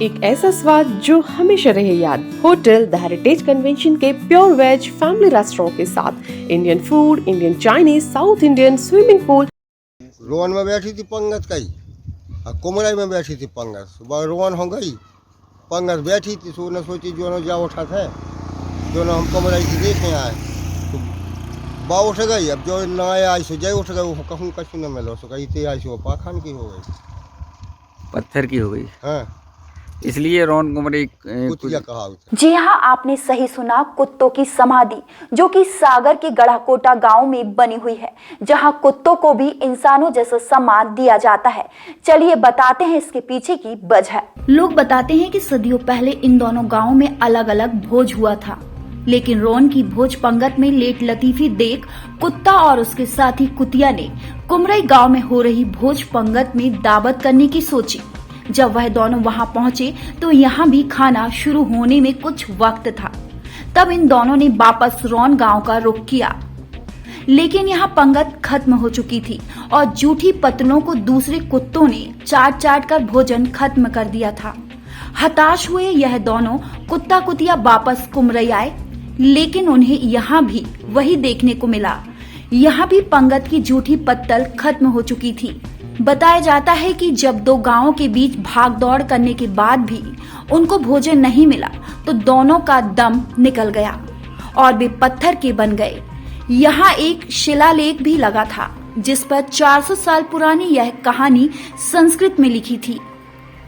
एक ऐसा स्वाद जो हमेशा रहे याद। होटल द हेरिटेज कन्वेंशन के प्योर वेज फैमिली रेस्टोरेंट के साथ Indian food, Indian Chinese, South Indian, swimming pool. Rohan में बैठी थी पंगत कई और कुमराई में बैठी थी पंगत। सुबह रोहन हो गई, पंगत बैठी थी, सो न सोची जो न जा उठा था, जो न हम कुमराई की देखने आए तो बा उठ गई। अब जो न आया आई सो जय उठ गए, वो कहूँ कछु न मिलो, सो कही थे आई सो पाखंड की हो गई, पत्थर की हो गई। हाँ इसलिए रोहन कुमरी कुतिया कहा। जी हाँ, आपने सही सुना, कुत्तों की समाधि जो कि सागर के गढ़ाकोटा गांव में बनी हुई है, जहां कुत्तों को भी इंसानों जैसा सम्मान दिया जाता है। चलिए बताते हैं इसके पीछे की वजह। लोग बताते हैं कि सदियों पहले इन दोनों गांवों में अलग अलग भोज हुआ था, लेकिन रोहन की भोज पंगत में लेट लतीफी देख कुत्ता और उसके साथी कुतिया ने कुमरई गांव में हो रही भोज पंगत में दावत करने की सोची। जब वह दोनों वहां पहुंचे तो यहाँ भी खाना शुरू होने में कुछ वक्त था। तब इन दोनों ने वापस रोहन गांव का रुख किया, लेकिन यहाँ पंगत खत्म हो चुकी थी और जूठी पतलों को दूसरे कुत्तों ने चाट कर भोजन खत्म कर दिया था। हताश हुए यह दोनों कुत्ता कुतिया वापस कुमरई आए, लेकिन उन्हें यहाँ भी वही देखने को मिला। यहाँ भी पंगत की जूठी पत्तल खत्म हो चुकी थी। बताया जाता है कि जब दो गांवों के बीच भाग दौड़ करने के बाद भी उनको भोजन नहीं मिला तो दोनों का दम निकल गया और वे पत्थर के बन गए। यहाँ एक शिलालेख भी लगा था जिस पर 400 साल पुरानी यह कहानी संस्कृत में लिखी थी।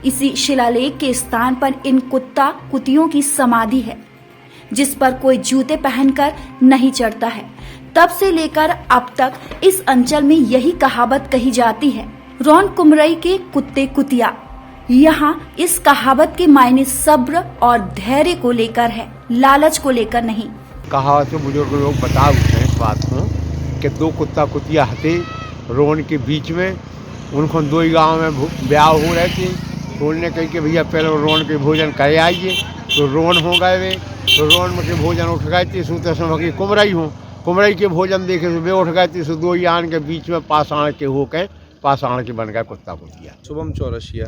इसी शिलालेख के स्थान पर इन कुत्ता कुतियों की समाधि है, जिस पर कोई जूते पहनकर नहीं चढ़ता है। तब से लेकर अब तक इस अंचल में यही कहावत कही जाती है, रोहन कुमरई के कुत्ते कुतिया। यहाँ इस कहावत के मायने सब्र और धैर्य को लेकर है, लालच को लेकर नहीं। कहावत से बुजुर्ग लोग बता उठे इस बात को कि दो कुत्ता कुतिया हते रोहन के बीच में। उनको दो ही गाँव में ब्याह हो रहे थे, तो उन्होंने कही कि भैया पहले रोहन के भोजन करे आइए, तो रोहन हो गए वे। तो रोहन में के भोजन उठ गए थे, सूते समय की कुमरई हो, कुमरई के भोजन देखे तो वे उठ गए थे, सो दो ही आन के बीच में पाषाण के हो के पाषाण के बन गए कुत्ता कुतिया। शुभम चौरसिया।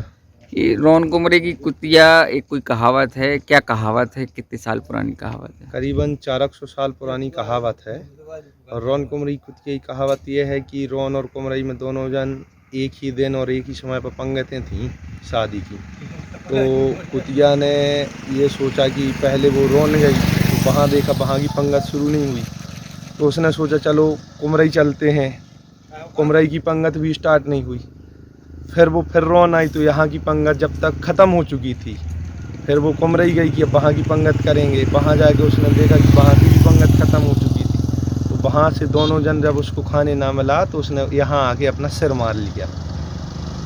कि रोहन कुमरी की कुतिया एक कोई कहावत है, क्या कहावत है, कितने साल पुरानी कहावत है? करीबन 400 साल पुरानी कहावत है। और रोहन कुमरी कुतिया की कहावत यह है कि रोहन और कुमरई में दोनों जन एक ही दिन और एक ही समय पर पंगतें थीं शादी की। तो कुतिया ने ये सोचा कि पहले वो रोहन गई, तो वहाँ देखा वहाँ की पंगत शुरू नहीं हुई, तो उसने सोचा चलो कुमरई चलते हैं। कुमरई की पंगत भी स्टार्ट नहीं हुई। फिर रोहन आई, तो यहाँ की पंगत जब तक ख़त्म हो चुकी थी, फिर वो कुमरई गई कि अब वहाँ की पंगत करेंगे। वहाँ जाके उसने देखा कि वहाँ की भी पंगत ख़त्म हो चुकी थी। तो वहाँ से दोनों जन जब उसको खाने ना मिला तो उसने यहाँ आके अपना सिर मार लिया।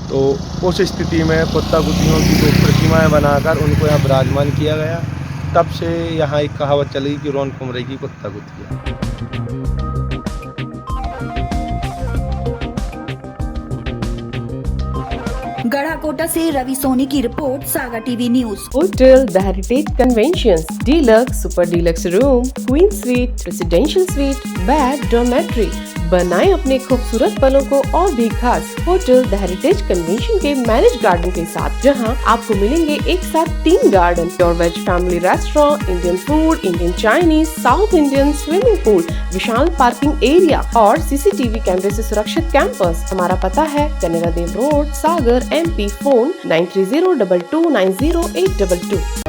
तो उस स्थिति में कुत्ता कुतियों की दो प्रतिमाएँ बनाकर उनको यहाँ विराजमान किया गया। तब से यहाँ एक कहावत चली कि रोहन कुमरई की कुत्ता कुतिया। गढ़ाकोटा से रवि सोनी की रिपोर्ट, Sagar TV news. Hotel the heritage convention, deluxe, super deluxe room, queen suite, residential suite, bed, dormitory. बनाएं अपने खूबसूरत पलों को और भी खास होटल द हेरिटेज कन्वेंशन के मैरिज गार्डन के साथ, जहां आपको मिलेंगे एक साथ 3 garden, pure veg family restaurant, Indian food, Indian Chinese, South Indian, swimming pool, विशाल पार्किंग एरिया और सीसीटीवी कैमरे से सुरक्षित कैंपस। हमारा पता है Canara Dev road, Sagar, MP। Phone 9302290822।